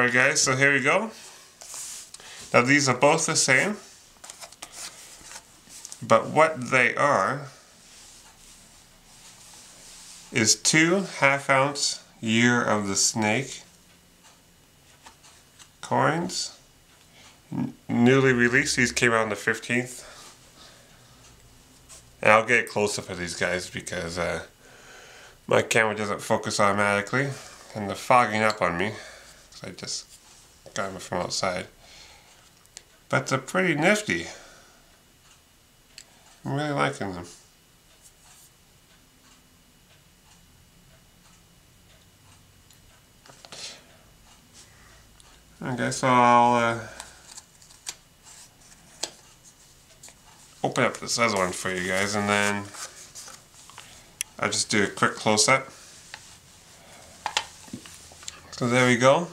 Alright guys, so here we go. Now these are both the same, but what they are is 2 half-ounce Year of the Snake coins. Newly released. These came out on the 15th. And I'll get closer for these guys because my camera doesn't focus automatically and they're fogging up on me. I just got them from outside. But they're pretty nifty. I'm really liking them. Okay, so I'll open up this other one for you guys and then I'll just do a quick close-up. So there we go.